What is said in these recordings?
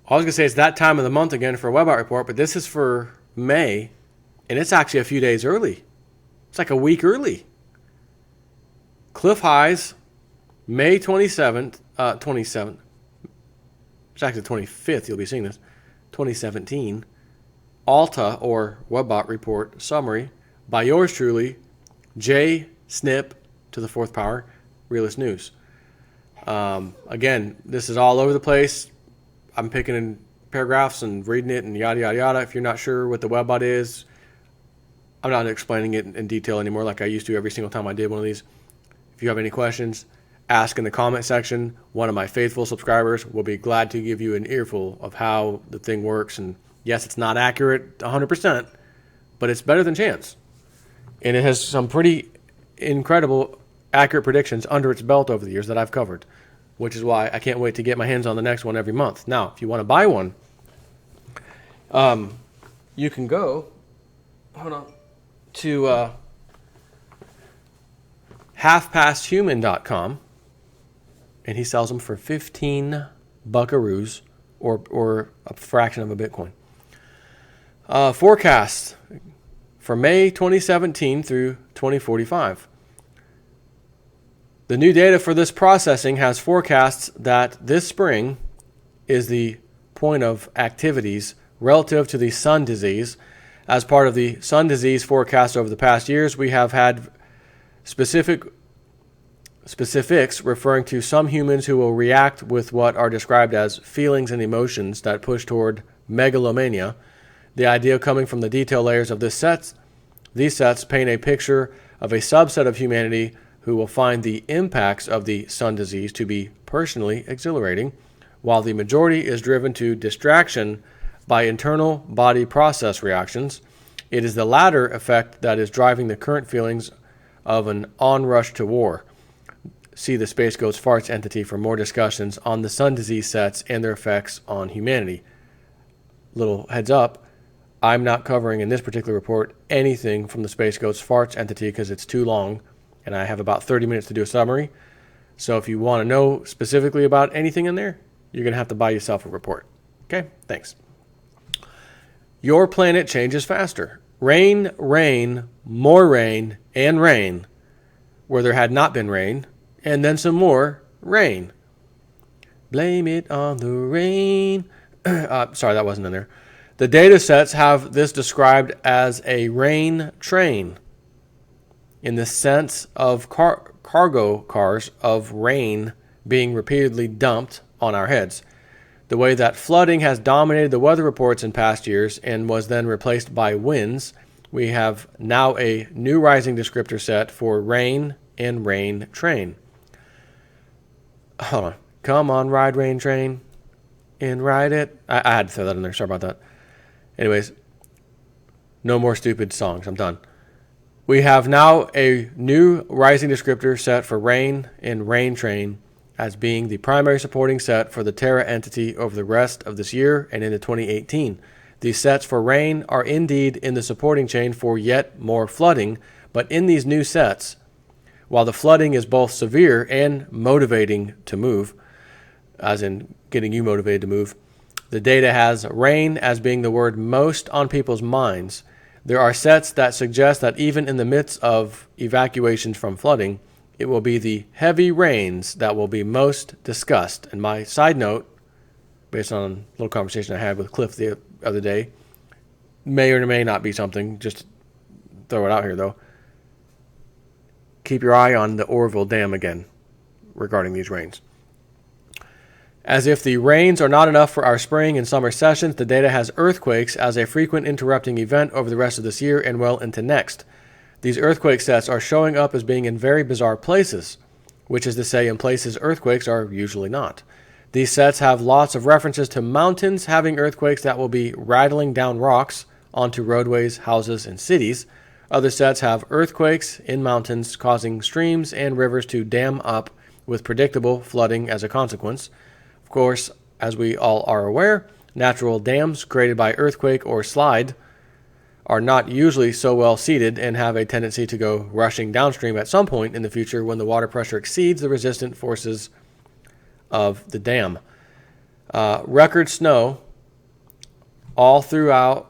I was going to say it's that time of the month again for a web report, but this is for May, and it's actually a few days early. It's like a week early. Clif highs, May 27th, it's actually the 25th, you'll be seeing this, 2017, ALTA, or Webbot Report Summary, by yours truly, J. Snip to the 4th power, Realist News. Again, this is all over the place. I'm picking in paragraphs and reading it and yada, yada, yada. If you're not sure what the Webbot is, I'm not explaining it in detail anymore like I used to every single time I did one of these. If you have any questions, ask in the comment section. One of my faithful subscribers will be glad to give you an earful of how the thing works. And yes, it's not accurate 100%, but it's better than chance. And it has some pretty incredible accurate predictions under its belt over the years that I've covered, which is why I can't wait to get my hands on the next one every month. Now, if you want to buy one, you can go to halfpasthuman.com, and he sells them for 15 buckaroos, or a fraction of a Bitcoin. Forecast for May 2017 through 2045. The new data for this processing has forecasts that this spring is the point of activities relative to the sun disease. As part of the sun disease forecast over the past years, we have had specifics referring to some humans who will react with what are described as feelings and emotions that push toward megalomania. The idea coming from the detail layers of these sets paint a picture of a subset of humanity who will find the impacts of the sun disease to be personally exhilarating, while the majority is driven to distraction by internal body process reactions. It is the latter effect that is driving the current feelings of an onrush to war. See the Space Goats Farts entity for more discussions on the sun disease sets and their effects on humanity. Little heads up, I'm not covering in this particular report anything from the Space Goats Farts entity because it's too long, and I have about 30 minutes to do a summary. So if you want to know specifically about anything in there, you're going to have to buy yourself a report. Okay, thanks. Your planet changes faster. Rain, rain, more rain, and rain, where there had not been rain, and then some more rain. Blame it on the rain. Sorry, that wasn't in there. The data sets have this described as a rain train, in the sense of cargo cars of rain being repeatedly dumped on our heads. The way that flooding has dominated the weather reports in past years and was then replaced by winds, we have now a new rising descriptor set for rain and rain train. Hold on. Come on, ride rain train and ride it. I had to throw that in there. Sorry about that. Anyways, no more stupid songs. I'm done. We have now a new rising descriptor set for rain and rain train as being the primary supporting set for the Terra entity over the rest of this year and into 2018. These sets for rain are indeed in the supporting chain for yet more flooding, but in these new sets, while the flooding is both severe and motivating to move, as in getting you motivated to move, the data has rain as being the word most on people's minds. There are sets that suggest that even in the midst of evacuations from flooding, it will be the heavy rains that will be most discussed. And my side note, based on a little conversation I had with Clif the other day, may or may not be something, just throw it out here though. Keep your eye on the Oroville Dam again regarding these rains. As if the rains are not enough for our spring and summer sessions, the data has earthquakes as a frequent interrupting event over the rest of this year and well into next. These earthquake sets are showing up as being in very bizarre places, which is to say in places earthquakes are usually not. These sets have lots of references to mountains having earthquakes that will be rattling down rocks onto roadways, houses, and cities. Other sets have earthquakes in mountains causing streams and rivers to dam up with predictable flooding as a consequence. Of course, as we all are aware, natural dams created by earthquake or slide are not usually so well seated and have a tendency to go rushing downstream at some point in the future when the water pressure exceeds the resistant forces of the dam. Record snow all throughout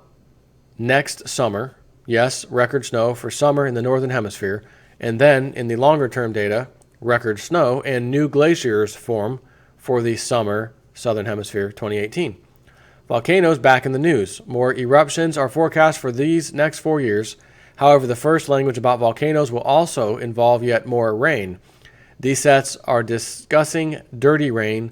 next summer. Yes, record snow for summer in the northern hemisphere. And then in the longer term data, record snow and new glaciers form for the summer southern hemisphere 2018. Volcanoes back in the news. More eruptions are forecast for these next 4 years. However, the first language about volcanoes will also involve yet more rain. These sets are discussing dirty rain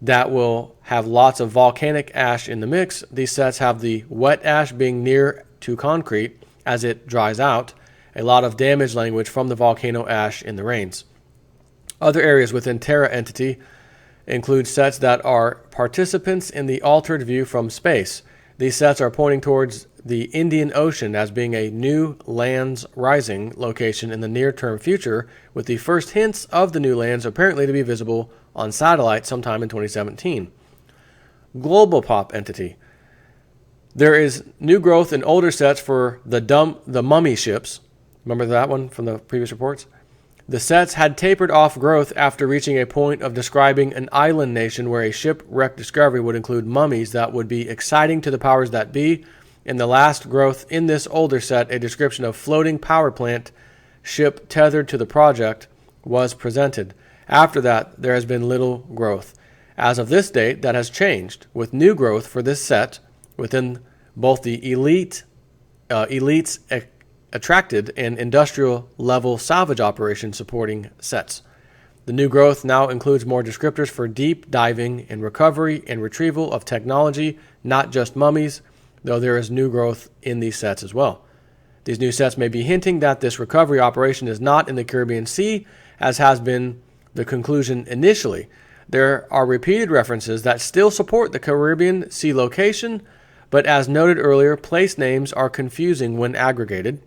that will have lots of volcanic ash in the mix. These sets have the wet ash being near to concrete as it dries out. A lot of damage language from the volcano ash in the rains. Other areas within Terra entity include sets that are participants in the altered view from space. These sets are pointing towards the Indian Ocean as being a new lands rising location in the near-term future, with the first hints of the new lands apparently to be visible on satellite sometime in 2017. Global pop entity. There is new growth in older sets for the mummy ships. Remember that one from the previous reports? The sets had tapered off growth after reaching a point of describing an island nation where a shipwreck discovery would include mummies that would be exciting to the powers that be. In the last growth in this older set, a description of floating power plant ship tethered to the project was presented. After that, there has been little growth. As of this date, that has changed, with new growth for this set within both the elites attracted and industrial level salvage operations supporting sets. The new growth now includes more descriptors for deep diving and recovery and retrieval of technology, not just mummies, though there is new growth in these sets as well. These new sets may be hinting that this recovery operation is not in the Caribbean Sea, as has been the conclusion initially. There are repeated references that still support the Caribbean Sea location, but as noted earlier, place names are confusing when aggregated.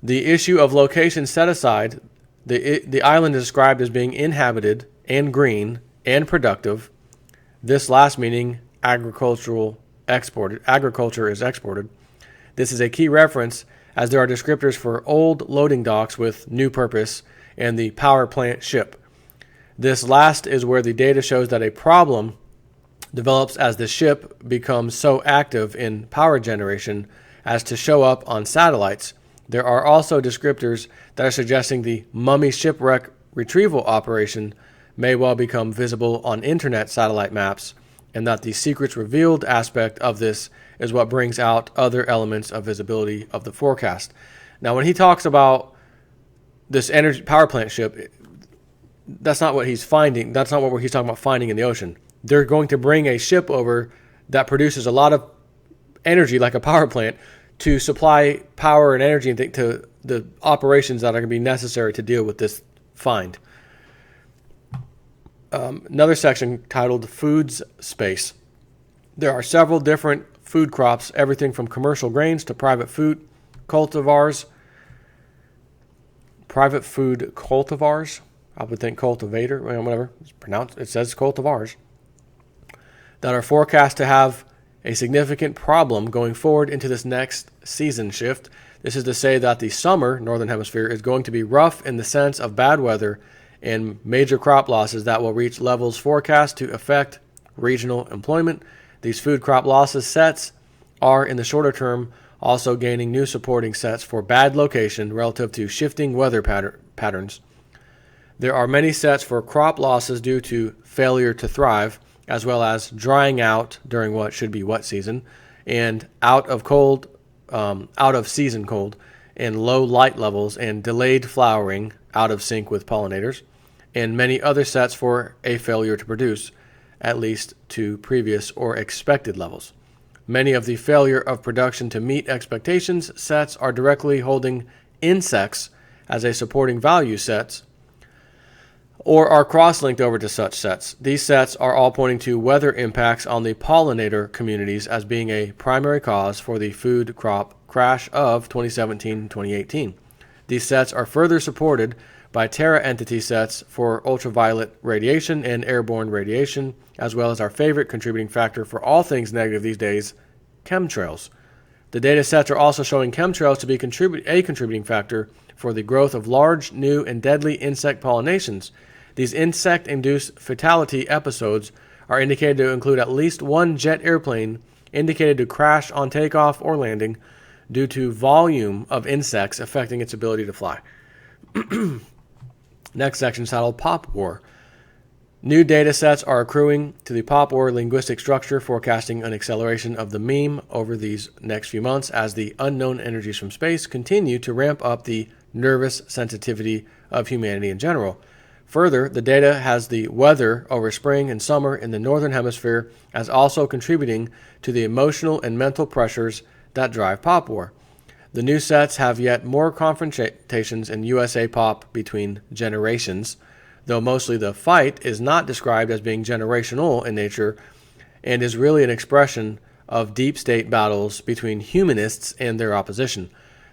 The issue of location set aside, the island is described as being inhabited and green and productive. This last meaning agriculture is exported. This is a key reference as there are descriptors for old loading docks with new purpose and the power plant ship. This last is where the data shows that a problem develops as the ship becomes so active in power generation as to show up on satellites. There are also descriptors that are suggesting the mummy shipwreck retrieval operation may well become visible on internet satellite maps, and that the secrets revealed aspect of this is what brings out other elements of visibility of the forecast. Now, when he talks about this energy power plant ship, that's not what he's finding. That's not what he's talking about finding in the ocean. They're going to bring a ship over that produces a lot of energy, like a power plant, to supply power and energy to the operations that are going to be necessary to deal with this find. Another section titled Foods Space. There are several different food crops, everything from commercial grains to private food cultivars. Private food cultivars. I would think cultivator, whatever it's pronounced. It says cultivars. That are forecast to have a significant problem going forward into this next season shift. This is to say that the summer, northern hemisphere, is going to be rough in the sense of bad weather and major crop losses that will reach levels forecast to affect regional employment. These food crop losses sets are, in the shorter term, also gaining new supporting sets for bad location relative to shifting weather patterns. There are many sets for crop losses due to failure to thrive, as well as drying out during what should be wet season, and out of season cold, and low light levels, and delayed flowering out of sync with pollinators, and many other sets for a failure to produce, at least to previous or expected levels. Many of the failure of production to meet expectations sets are directly holding insects as a supporting value sets, or are cross-linked over to such sets. These sets are all pointing to weather impacts on the pollinator communities as being a primary cause for the food crop crash of 2017-2018. These sets are further supported by Terra entity sets for ultraviolet radiation and airborne radiation, as well as our favorite contributing factor for all things negative these days, chemtrails. The data sets are also showing chemtrails to be a contributing factor for the growth of large, new, and deadly insect pollinations. These insect-induced fatality episodes are indicated to include at least one jet airplane indicated to crash on takeoff or landing due to volume of insects affecting its ability to fly. Next section is titled Pop War. New data sets are accruing to the pop war linguistic structure, forecasting an acceleration of the meme over these next few months as the unknown energies from space continue to ramp up the nervous sensitivity of humanity in general. Further, the data has the weather over spring and summer in the northern hemisphere as also contributing to the emotional and mental pressures that drive pop war. The new sets have yet more confrontations in USA pop between generations, though mostly the fight is not described as being generational in nature and is really an expression of deep state battles between humanists and their opposition.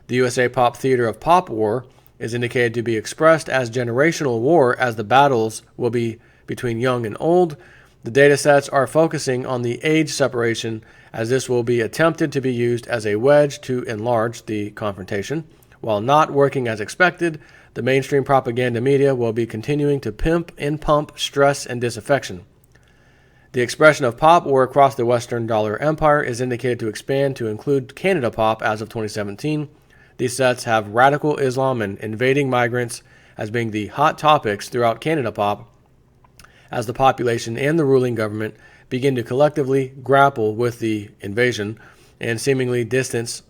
The USA pop theater of pop war is indicated to be expressed as generational war, as the battles will be between young and old. The data sets are focusing on the age separation, as this will be attempted to be used as a wedge to enlarge the confrontation. While not working as expected, the mainstream propaganda media will be continuing to pimp and pump stress and disaffection. The expression of pop war across the Western dollar empire is indicated to expand to include Canada pop as of 2017. These sets have radical Islam and invading migrants as being the hot topics throughout Canada pop, as the population and the ruling government begin to collectively grapple with the invasion and seemingly distance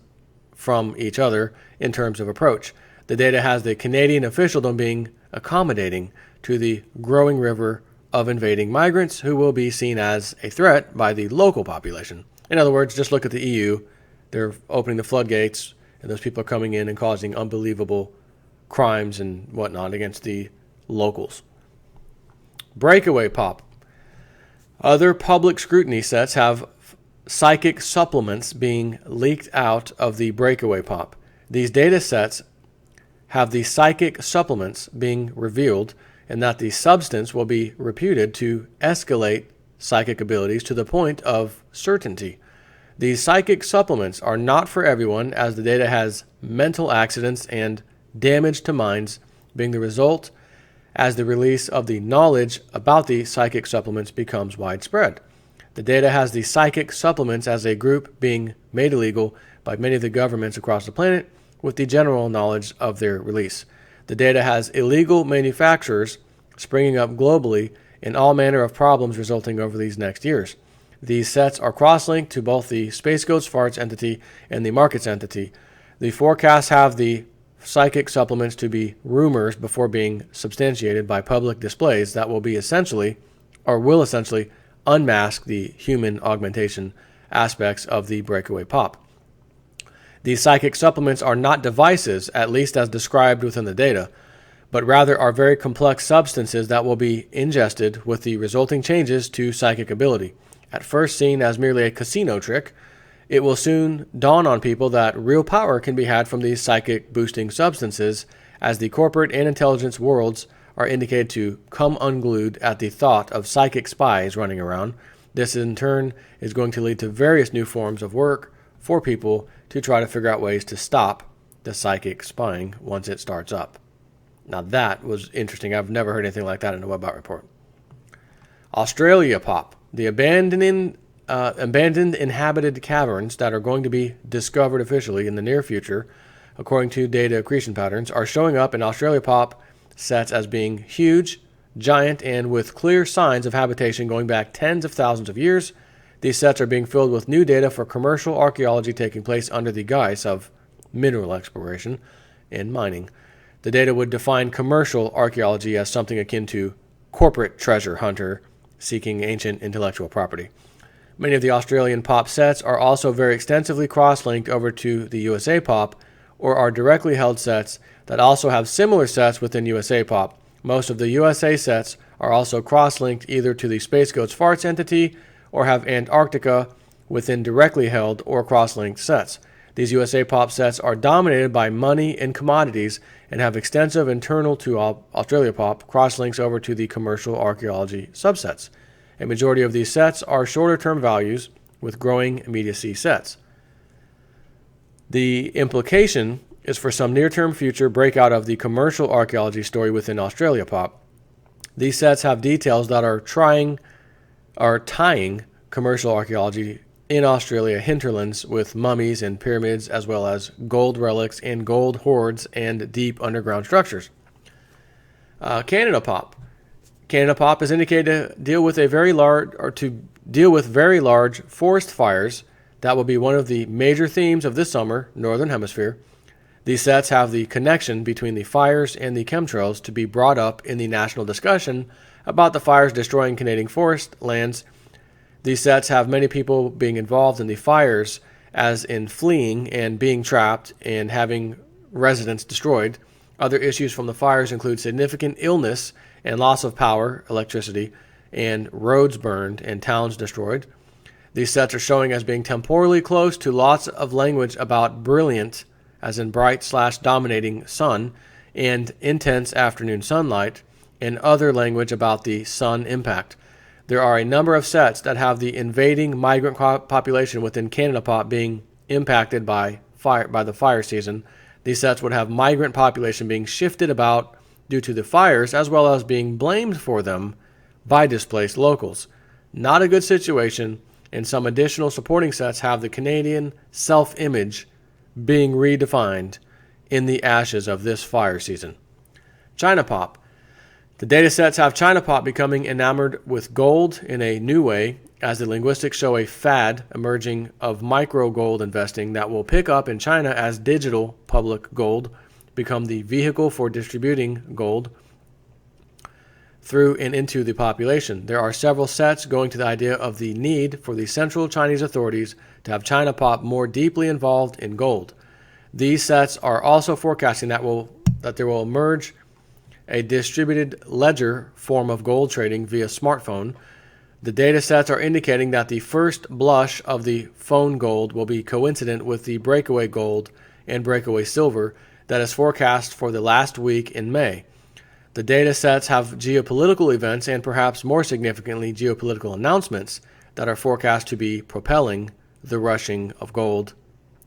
from each other in terms of approach. The data has the Canadian officialdom being accommodating to the growing river of invading migrants who will be seen as a threat by the local population. In other words, just look at the EU. They're opening the floodgates, and those people are coming in and causing unbelievable crimes and whatnot against the locals. Breakaway pop. Other public scrutiny sets have psychic supplements being leaked out of the breakaway pop. These data sets have the psychic supplements being revealed, and that the substance will be reputed to escalate psychic abilities to the point of certainty. These psychic supplements are not for everyone, as the data has mental accidents and damage to minds being the result as the release of the knowledge about the psychic supplements becomes widespread. The data has the psychic supplements as a group being made illegal by many of the governments across the planet with the general knowledge of their release. The data has illegal manufacturers springing up globally in all manner of problems resulting over these next years. These sets are cross-linked to both the Space Goats Farts entity and the Markets entity. The forecasts have the psychic supplements to be rumors before being substantiated by public displays that will essentially unmask the human augmentation aspects of the breakaway pop. These psychic supplements are not devices, at least as described within the data, but rather are very complex substances that will be ingested with the resulting changes to psychic ability. At first seen as merely a casino trick, it will soon dawn on people that real power can be had from these psychic boosting substances, as the corporate and intelligence worlds are indicated to come unglued at the thought of psychic spies running around. This in turn is going to lead to various new forms of work for people to try to figure out ways to stop the psychic spying once it starts up. Now that was interesting. I've never heard anything like that in a Webot report. Australia pop. The abandoned inhabited caverns that are going to be discovered officially in the near future, according to data accretion patterns, are showing up in Australia pop sets as being huge, giant, and with clear signs of habitation going back tens of thousands of years. These sets are being filled with new data for commercial archaeology taking place under the guise of mineral exploration and mining. The data would define commercial archaeology as something akin to corporate treasure hunter seeking ancient intellectual property. Many of the Australian pop sets are also very extensively cross-linked over to the USA pop, or are directly held sets that also have similar sets within USA pop. Most of the USA sets are also cross-linked either to the Space Goats Farts entity or have Antarctica within directly held or cross-linked sets. These USA pop sets are dominated by money and commodities and have extensive internal to Australia pop cross-links over to the commercial archaeology subsets. A majority of these sets are shorter-term values with growing immediacy sets. The implication is for some near-term future breakout of the commercial archaeology story within Australia pop. These sets have details that are are tying commercial archaeology in Australia hinterlands with mummies and pyramids, as well as gold relics and gold hoards and deep underground structures. Canada Pop. Canada Pop is indicated to deal with very large forest fires. That will be one of the major themes of this summer, Northern Hemisphere. These sets have the connection between the fires and the chemtrails to be brought up in the national discussion about the fires destroying Canadian forest lands. These sets have many people being involved in the fires, as in fleeing and being trapped and having residents destroyed. Other issues from the fires include significant illness and loss of power, electricity, and roads burned and towns destroyed. These sets are showing as being temporally close to lots of language about brilliant, as in bright/dominating sun, and intense afternoon sunlight, and other language about the sun impact. There are a number of sets that have the invading migrant population within Canada Pop being impacted by the fire season. These sets would have migrant population being shifted about due to the fires, as well as being blamed for them by displaced locals. Not a good situation, and some additional supporting sets have the Canadian self-image being redefined in the ashes of this fire season. China Pop. The data sets have China Pop becoming enamored with gold in a new way, as the linguistics show a fad emerging of micro gold investing that will pick up in China as digital public gold become the vehicle for distributing gold through and into the population. There are several sets going to the idea of the need for the central Chinese authorities to have China Pop more deeply involved in gold. These sets are also forecasting that there will emerge a distributed ledger form of gold trading via smartphone. The data sets are indicating that the first blush of the phone gold will be coincident with the Breakaway gold and Breakaway silver that is forecast for the last week in May. The data sets have geopolitical events and perhaps more significantly geopolitical announcements that are forecast to be propelling the rushing of gold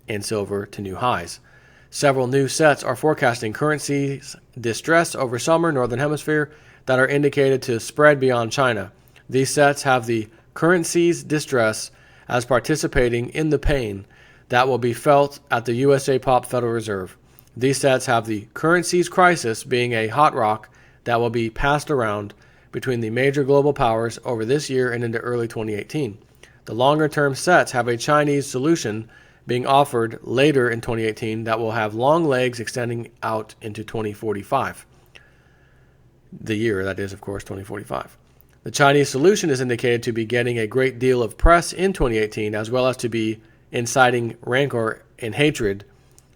and silver to new highs. Several new sets are forecasting currencies distress over summer Northern Hemisphere that are indicated to spread beyond China. These sets have the currencies distress as participating in the pain that will be felt at the USA Pop Federal Reserve. These sets have the currencies crisis being a hot rock that will be passed around between the major global powers over this year and into early 2018. The longer-term sets have a Chinese solution being offered later in 2018 that will have long legs extending out into 2045. The year, that is, of course, 2045. The Chinese solution is indicated to be getting a great deal of press in 2018, as well as to be inciting rancor and hatred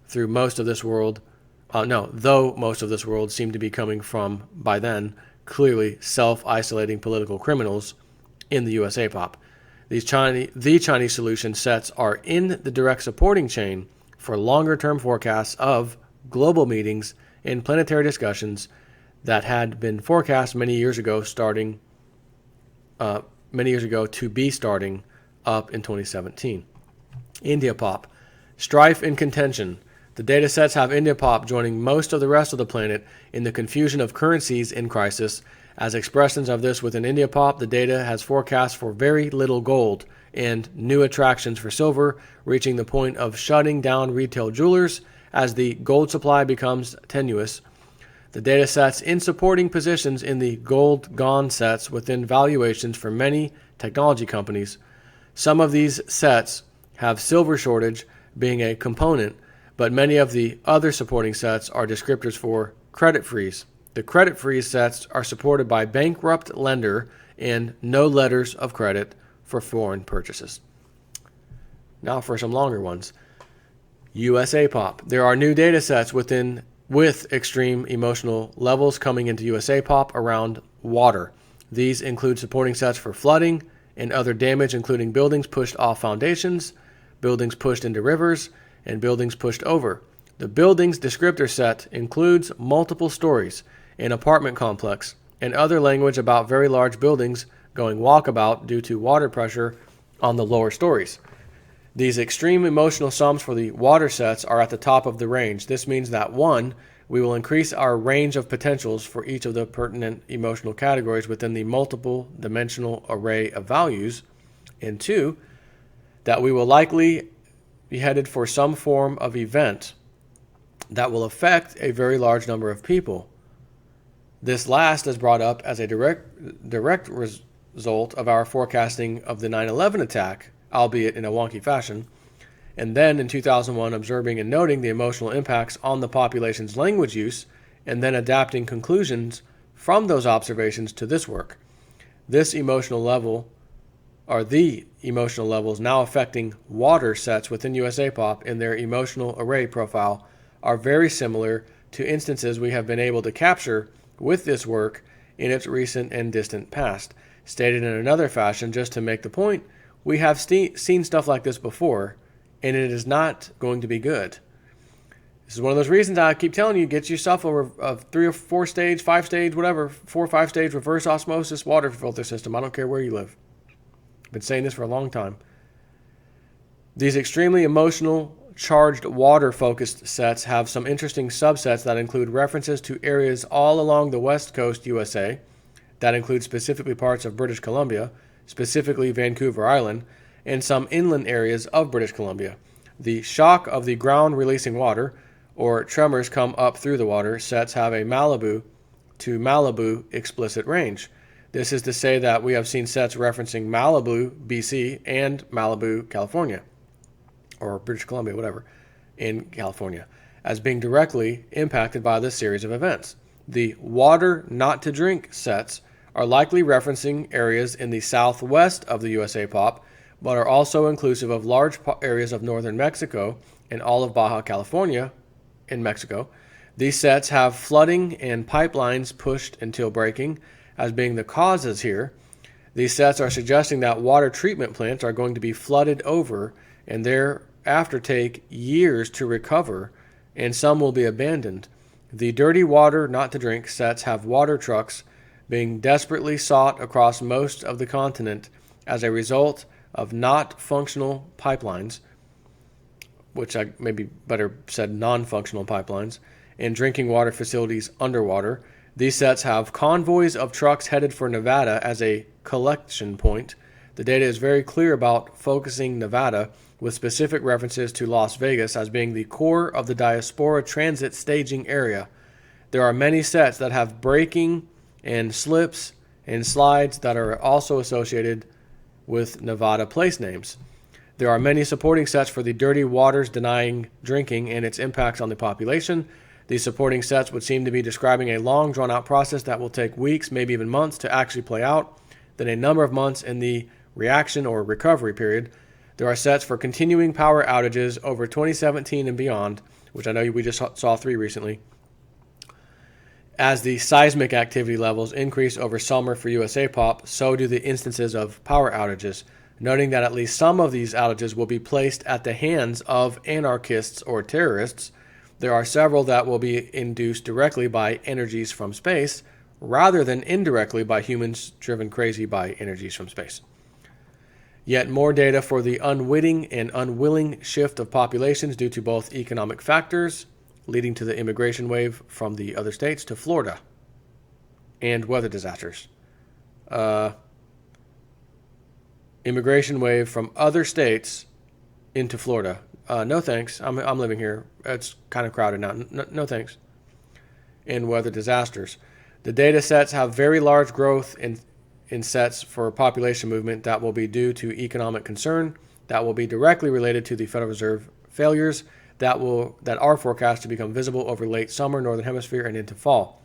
through most of this world. Though most of this world seemed to be coming from, by then, clearly self-isolating political criminals in the USA Pop. The Chinese solution sets are in the direct supporting chain for longer-term forecasts of global meetings and planetary discussions that had been forecast many years ago to be starting up in 2017. India Pop. Strife and contention. The data sets have India Pop joining most of the rest of the planet in the confusion of currencies in crisis. As expressions of this within India Pop, the data has forecast for very little gold and new attractions for silver, reaching the point of shutting down retail jewelers as the gold supply becomes tenuous. The data sets in supporting positions in the gold gone sets within valuations for many technology companies. Some of these sets have silver shortage being a component, but many of the other supporting sets are descriptors for credit freeze. The credit freeze sets are supported by bankrupt lender and no letters of credit for foreign purchases. Now for some longer ones. USA Pop. There are new data sets with extreme emotional levels coming into USA Pop around water. These include supporting sets for flooding and other damage, including buildings pushed off foundations, buildings pushed into rivers, and buildings pushed over. The buildings descriptor set includes multiple stories, an apartment complex, and other language about very large buildings going walkabout due to water pressure on the lower stories. These extreme emotional sums for the water sets are at the top of the range. This means that 1. we will increase our range of potentials for each of the pertinent emotional categories within the multiple dimensional array of values. And 2, that we will likely be headed for some form of event that will affect a very large number of people. This last is brought up as a direct result of our forecasting of the 9/11 attack, albeit in a wonky fashion, and then in 2001 observing and noting the emotional impacts on the population's language use, and then adapting conclusions from those observations to this work. The emotional levels now affecting water sets within USA Pop in their emotional array profile are very similar to instances we have been able to capture with this work in its recent and distant past. Stated in another fashion, just to make the point, we have seen stuff like this before, and it is not going to be good. This is one of those reasons I keep telling you, get yourself a 3 or 4 stage, 5 stage, whatever, 4 or 5 stage reverse osmosis water filter system. I don't care where you live. I've been saying this for a long time. These extremely emotional, charged water-focused sets have some interesting subsets that include references to areas all along the west coast USA, that include specifically parts of British Columbia, specifically Vancouver Island, and some inland areas of British Columbia. The shock of the ground releasing water, or tremors come up through the water, sets have a Malibu to Malibu explicit range. This is to say that we have seen sets referencing Malibu, BC, and Malibu, California, or British Columbia, whatever, in California, as being directly impacted by this series of events. The water not to drink sets are likely referencing areas in the southwest of the USA Pop, but are also inclusive of large areas of northern Mexico and all of Baja California in Mexico. These sets have flooding and pipelines pushed until breaking as being the causes here. These sets are suggesting that water treatment plants are going to be flooded over and thereafter take years to recover, and some will be abandoned. The dirty water not to drink sets have water trucks being desperately sought across most of the continent as a result of not functional pipelines, which I maybe better said non-functional pipelines, and drinking water facilities underwater. These sets have convoys of trucks headed for Nevada as a collection point. The data is very clear about focusing Nevada, with specific references to Las Vegas as being the core of the diaspora transit staging area. There are many sets that have braking and slips and slides that are also associated with Nevada place names. There are many supporting sets for the dirty waters denying drinking and its impacts on the population. These supporting sets would seem to be describing a long drawn-out process that will take weeks, maybe even months, to actually play out, then a number of months in the reaction or recovery period. There are sets for continuing power outages over 2017 and beyond, which I know we just saw 3 recently. As the seismic activity levels increase over summer for USA Pop, so do the instances of power outages, noting that at least some of these outages will be placed at the hands of anarchists or terrorists. There are several that will be induced directly by energies from space, rather than indirectly by humans driven crazy by energies from space. Yet more data for the unwitting and unwilling shift of populations due to both economic factors, leading to the immigration wave from the other states to Florida, and weather disasters. Immigration wave from other states into Florida. No thanks. I'm living here. It's kind of crowded now. No thanks. And weather disasters. The data sets have very large growth in sets for population movement that will be due to economic concern, that will be directly related to the Federal Reserve failures that are forecast to become visible over late summer, northern hemisphere, and into fall.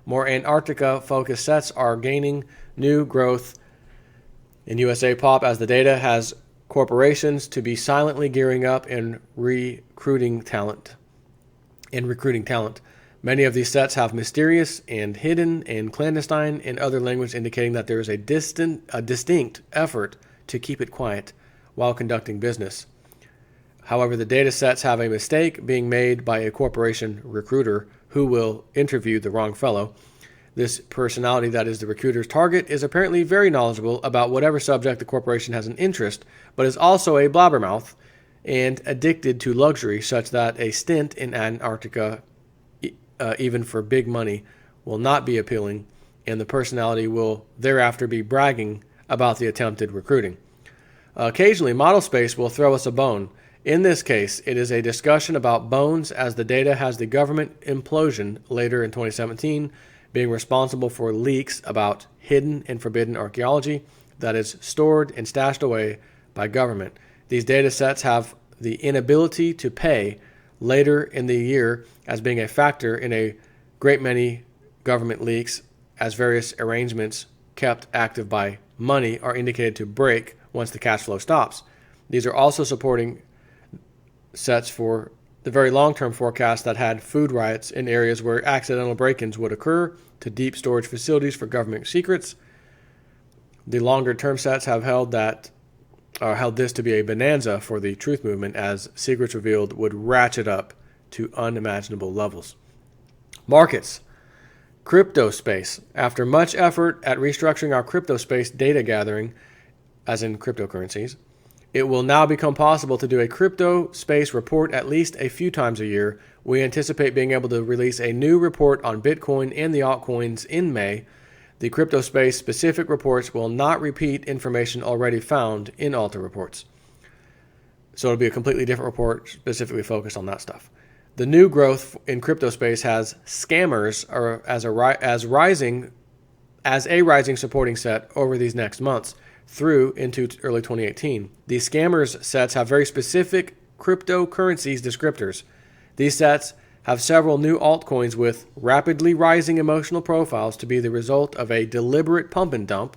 More Antarctica-focused sets are gaining new growth in USA Pop as the data has corporations to be silently gearing up and recruiting talent. Many of these sets have mysterious and hidden and clandestine and other language indicating that there is a distinct effort to keep it quiet while conducting business. However, the data sets have a mistake being made by a corporation recruiter who will interview the wrong fellow. This personality that is the recruiter's target is apparently very knowledgeable about whatever subject the corporation has an interest, but is also a blabbermouth and addicted to luxury such that a stint in Antarctica even for big money, will not be appealing, and the personality will thereafter be bragging about the attempted recruiting. Occasionally, model space will throw us a bone. In this case, it is a discussion about bones, as the data has the government implosion later in 2017 being responsible for leaks about hidden and forbidden archaeology that is stored and stashed away by government. These data sets have the inability to pay later in the year as being a factor in a great many government leaks, as various arrangements kept active by money are indicated to break once the cash flow stops. These are also supporting sets for the very long-term forecast that had food riots in areas where accidental break-ins would occur to deep storage facilities for government secrets. The longer-term sets have held this to be a bonanza for the truth movement, as secrets revealed would ratchet up to unimaginable levels. Markets. Crypto space. After much effort at restructuring our crypto space data gathering, as in cryptocurrencies, it will now become possible to do a crypto space report at least a few times a year. We anticipate being able to release a new report on Bitcoin and the altcoins in May. The crypto space specific reports will not repeat information already found in ALTA reports. So it'll be a completely different report specifically focused on that stuff. The new growth in crypto space has scammers as a rising supporting set over these next months through into early 2018. These scammers sets have very specific cryptocurrencies descriptors. These sets have several new altcoins with rapidly rising emotional profiles to be the result of a deliberate pump and dump.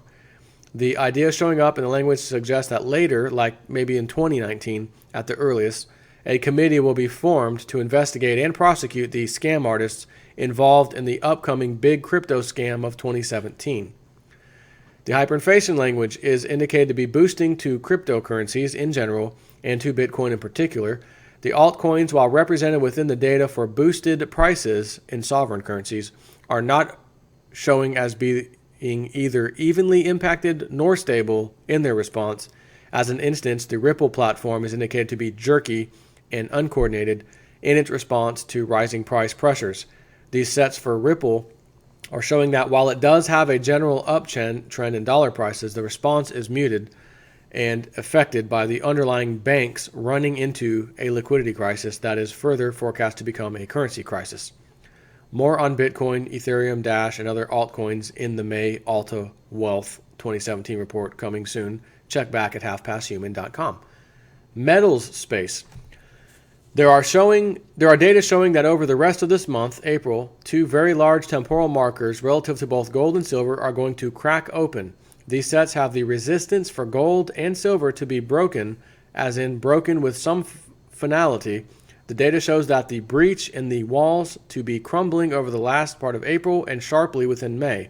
The idea showing up in the language suggests that later, like maybe in 2019 at the earliest, a committee will be formed to investigate and prosecute the scam artists involved in the upcoming big crypto scam of 2017. The hyperinflation language is indicated to be boosting to cryptocurrencies in general and to Bitcoin in particular. The altcoins, while represented within the data for boosted prices in sovereign currencies, are not showing as being either evenly impacted nor stable in their response. As an instance, the Ripple platform is indicated to be jerky and uncoordinated in its response to rising price pressures. These sets for Ripple are showing that while it does have a general uptrend in dollar prices, the response is muted and affected by the underlying banks running into a liquidity crisis that is further forecast to become a currency crisis. More on Bitcoin, Ethereum, Dash, and other altcoins in the May ALTA Wealth 2017 report coming soon. Check back at halfpasthuman.com. Metals space. There are data showing that over the rest of this month, April, two very large temporal markers relative to both gold and silver are going to crack open. These sets have the resistance for gold and silver to be broken, as in broken with some finality. The data shows that the breach in the walls to be crumbling over the last part of April and sharply within May.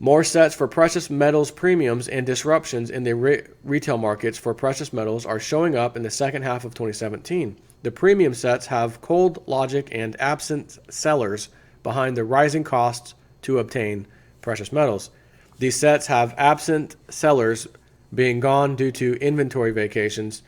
More sets for precious metals premiums and disruptions in the retail markets for precious metals are showing up in the second half of 2017. The premium sets have cold logic and absent sellers behind the rising costs to obtain precious metals. These sets have absent sellers being gone due to inventory vacations.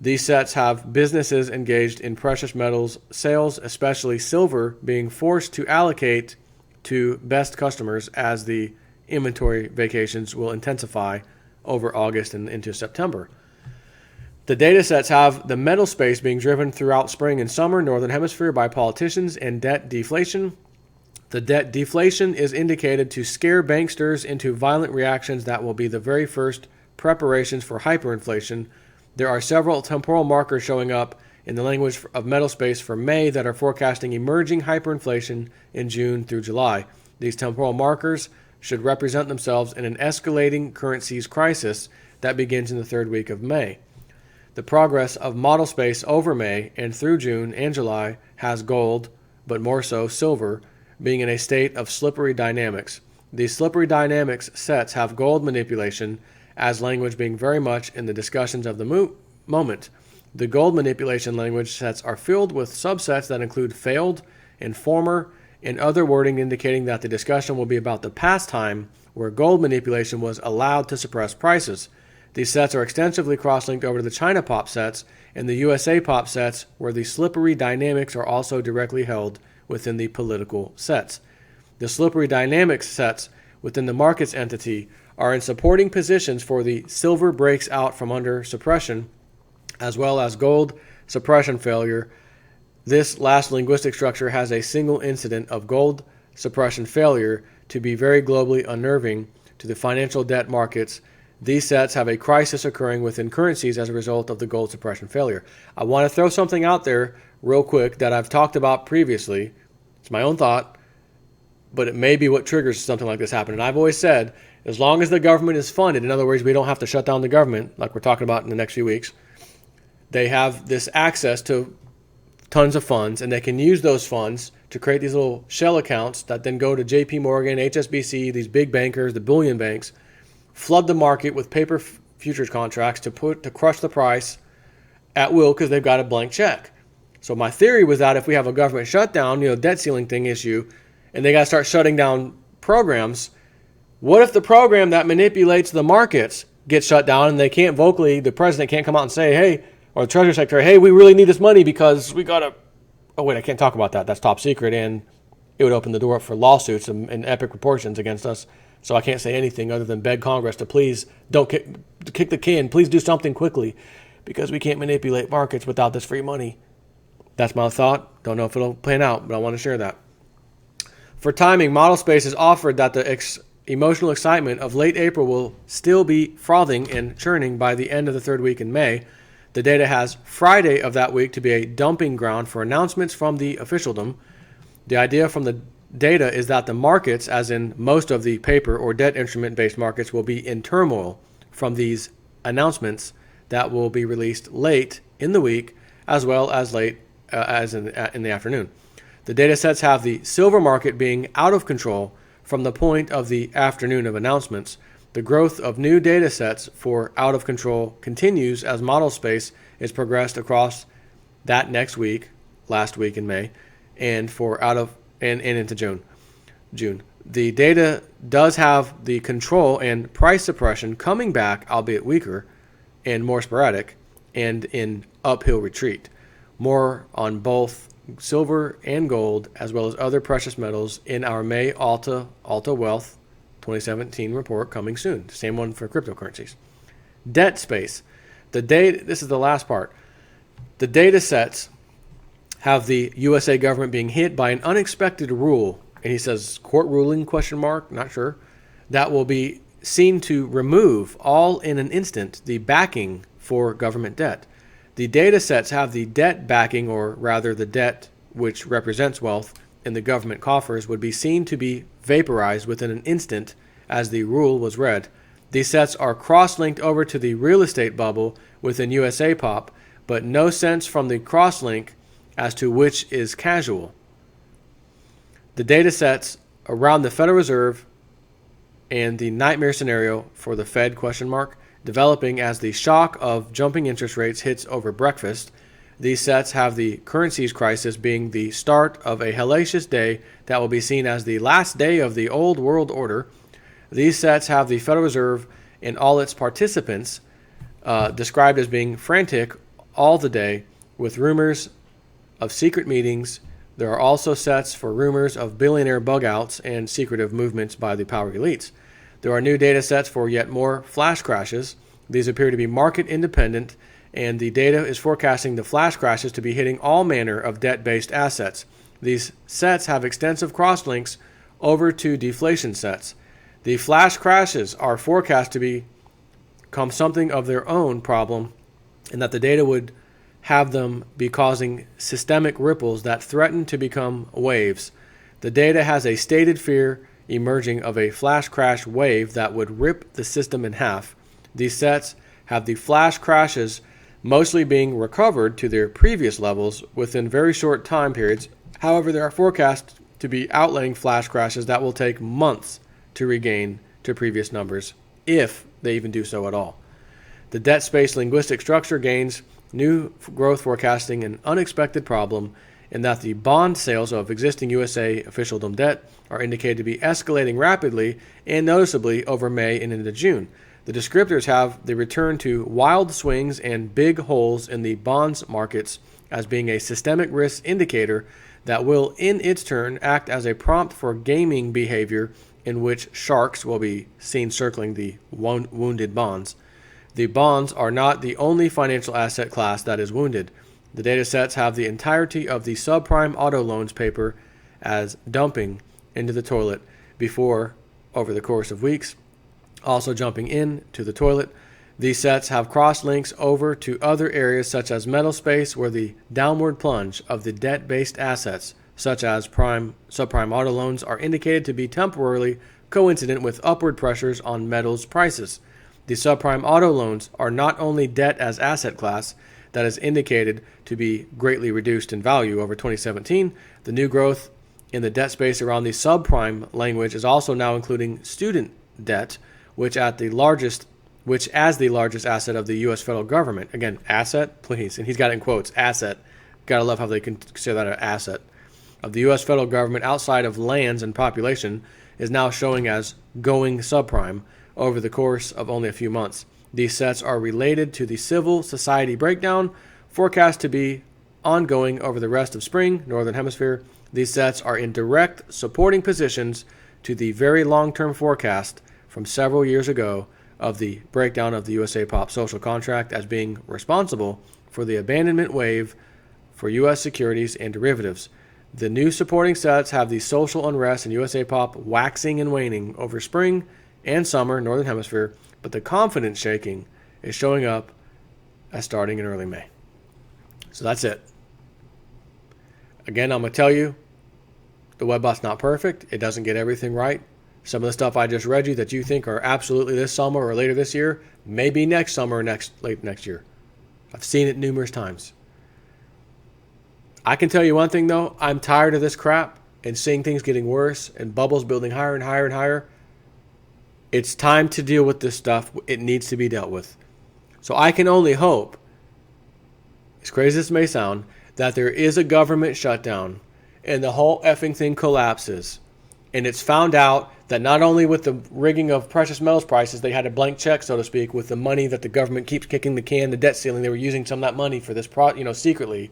These sets have businesses engaged in precious metals sales, especially silver, being forced to allocate to best customers as the inventory vacations will intensify over August and into September. The data sets have the metal space being driven throughout spring and summer, Northern Hemisphere, by politicians and debt deflation. The debt deflation is indicated to scare banksters into violent reactions that will be the very first preparations for hyperinflation. There are several temporal markers showing up in the language of metal space for May that are forecasting emerging hyperinflation in June through July. These temporal markers should represent themselves in an escalating currencies crisis that begins in the third week of May. The progress of model space over May and through June and July has gold, but more so silver, being in a state of slippery dynamics. These slippery dynamics sets have gold manipulation as language being very much in the discussions of the moment. The gold manipulation language sets are filled with subsets that include failed and former and other wording indicating that the discussion will be about the past time where gold manipulation was allowed to suppress prices. These sets are extensively cross-linked over to the China pop sets and the USA pop sets where the slippery dynamics are also directly held within the political sets. The slippery dynamics sets within the markets entity are in supporting positions for the silver breaks out from under suppression, as well as gold suppression failure. This last linguistic structure has a single incident of gold suppression failure to be very globally unnerving to the financial debt markets. These sets have a crisis occurring within currencies as a result of the gold suppression failure. I want to throw something out there real quick that I've talked about previously. It's my own thought, but it may be what triggers something like this happen. And I've always said, as long as the government is funded, in other words, we don't have to shut down the government like we're talking about in the next few weeks, they have this access to tons of funds, and they can use those funds to create these little shell accounts that then go to JP Morgan, HSBC, these big bankers, the bullion banks, flood the market with paper futures contracts to crush the price at will because they've got a blank check. So my theory was that if we have a government shutdown, debt ceiling thing issue, and they got to start shutting down programs, what if the program that manipulates the markets gets shut down and they can't vocally, the president can't come out and say, hey, or the Treasury Secretary, hey, we really need this money because we got to, oh wait, I can't talk about that. That's top secret, and it would open the door up for lawsuits and epic proportions against us. So I can't say anything other than beg Congress to please don't kick the can. Please do something quickly because we can't manipulate markets without this free money. That's my thought. Don't know if it'll pan out, but I want to share that. For timing, model space is offered that the emotional excitement of late April will still be frothing and churning by the end of the third week in May. The data has Friday of that week to be a dumping ground for announcements from the officialdom. The idea from the data is that the markets, as in most of the paper or debt instrument-based markets, will be in turmoil from these announcements that will be released late in the week as well as late as in the afternoon. The data sets have the silver market being out of control from the point of the afternoon of announcements. The growth of new data sets for out of control continues as model space is progressed across that next week, last week in May, and into June. The data does have the control and price suppression coming back, albeit weaker and more sporadic, and in uphill retreat. More on both silver and gold, as well as other precious metals in our May ALTA Wealth 2017 report coming soon. Same one for cryptocurrencies. Debt space. This is the last part. The data sets have the USA government being hit by an unexpected rule, and he says court ruling, ? Not sure, that will be seen to remove all in an instant the backing for government debt. The data sets have the debt backing, or rather the debt which represents wealth in the government coffers, would be seen to be vaporized within an instant as the rule was read. These sets are cross-linked over to the real estate bubble within USA Pop, but no sense from the cross-link as to which is casual. The data sets around the Federal Reserve and the nightmare scenario for the Fed ? Developing as the shock of jumping interest rates hits over breakfast. These sets have the currencies crisis being the start of a hellacious day that will be seen as the last day of the old world order. These sets have the Federal Reserve and all its participants described as being frantic all the day with rumors of secret meetings. There are also sets for rumors of billionaire bug-outs and secretive movements by the power elites. There are new data sets for yet more flash crashes. These appear to be market independent, and the data is forecasting the flash crashes to be hitting all manner of debt-based assets. These sets have extensive cross-links over to deflation sets. The flash crashes are forecast to become something of their own problem, and that the data would have them be causing systemic ripples that threaten to become waves. The data has a stated fear emerging of a flash crash wave that would rip the system in half. These sets have the flash crashes mostly being recovered to their previous levels within very short time periods. However, there are forecasts to be outlaying flash crashes that will take months to regain to previous numbers, if they even do so at all. The debt space linguistic structure gains new growth forecasting an unexpected problem in that the bond sales of existing USA officialdom debt are indicated to be escalating rapidly and noticeably over May and into June. The descriptors have the return to wild swings and big holes in the bonds markets as being a systemic risk indicator that will, in its turn, act as a prompt for gaming behavior in which sharks will be seen circling the wounded bonds. The bonds are not the only financial asset class that is wounded. The datasets have the entirety of the subprime auto loans paper as dumping into the toilet before, over the course of weeks, also jumping in to the toilet. These sets have cross links over to other areas such as metal space, where the downward plunge of the debt-based assets, such as subprime auto loans, are indicated to be temporarily coincident with upward pressures on metals prices. The subprime auto loans are not only debt as asset class that is indicated to be greatly reduced in value over 2017, the new growth in the debt space around the subprime language is also now including student debt, which as the largest asset of the U.S. federal government. Again, asset, please. And he's got it in quotes, asset. Gotta love how they consider that an asset. Of the U.S. federal government outside of lands and population is now showing as going subprime over the course of only a few months. These sets are related to the civil society breakdown, forecast to be ongoing over the rest of spring, Northern Hemisphere. These sets are in direct supporting positions to the very long-term forecast from several years ago of the breakdown of the USA Pop social contract as being responsible for the abandonment wave for U.S. securities and derivatives. The new supporting sets have the social unrest in USA Pop waxing and waning over spring and summer, Northern Hemisphere, but the confidence shaking is showing up as starting in early May. So that's it. Again, I'm going to tell you, the webbot's not perfect. It doesn't get everything right. Some of the stuff I just read you that you think are absolutely this summer or later this year, maybe next summer or late next year. I've seen it numerous times. I can tell you one thing, though. I'm tired of this crap and seeing things getting worse and bubbles building higher and higher and higher. It's time to deal with this stuff. It needs to be dealt with. So I can only hope, as crazy as this may sound, that there is a government shutdown and the whole effing thing collapses. And it's found out that not only with the rigging of precious metals prices, they had a blank check, so to speak, with the money that the government keeps kicking the can, the debt ceiling. They were using some of that money for this, secretly.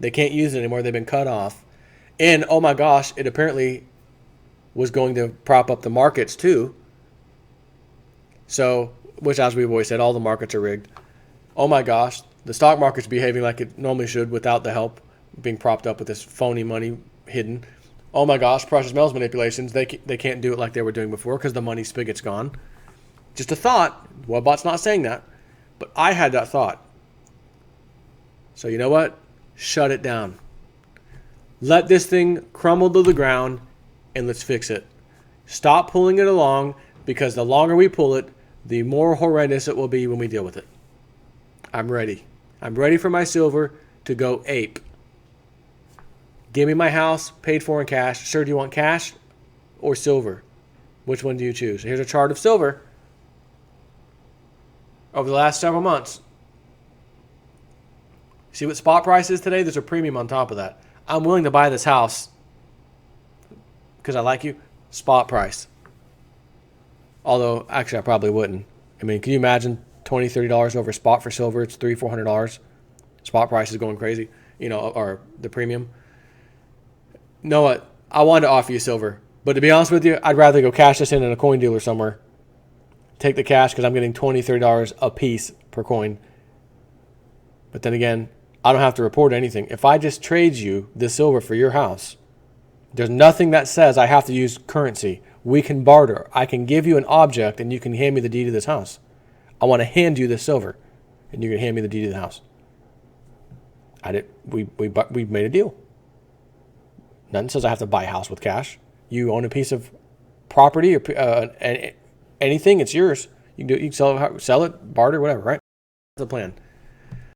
They can't use it anymore. They've been cut off. And, oh my gosh, it apparently was going to prop up the markets too. So, which as we've always said, all the markets are rigged. Oh my gosh, the stock market's behaving like it normally should without the help being propped up with this phony money hidden. Oh my gosh, precious metals manipulations, they can't do it like they were doing before because the money spigot's gone. Just a thought. Webbot's not saying that, but I had that thought. So you know what? Shut it down. Let this thing crumble to the ground and let's fix it. Stop pulling it along, because the longer we pull it, the more horrendous it will be when we deal with it. I'm ready. I'm ready for my silver to go ape. Give me my house paid for in cash. Sir, do you want cash or silver? Which one do you choose? Here's a chart of silver over the last several months. See what spot price is today? There's a premium on top of that. I'm willing to buy this house because I like you. Spot price. Although, actually, I probably wouldn't. I mean, can you imagine $20, $30 over spot for silver? It's $300, $400. Spot price is going crazy, or the premium. You know what? I wanted to offer you silver. But to be honest with you, I'd rather go cash this in a coin dealer somewhere. Take the cash because I'm getting $20, $30 a piece per coin. But then again, I don't have to report anything. If I just trade you the silver for your house, there's nothing that says I have to use currency. We can barter. I can give you an object and you can hand me the deed of this house. I want to hand you the silver and you can hand me the deed of the house. We made a deal. Nothing says I have to buy a house with cash. You own a piece of property or anything, it's yours. You can sell it, barter, whatever, right? That's the plan.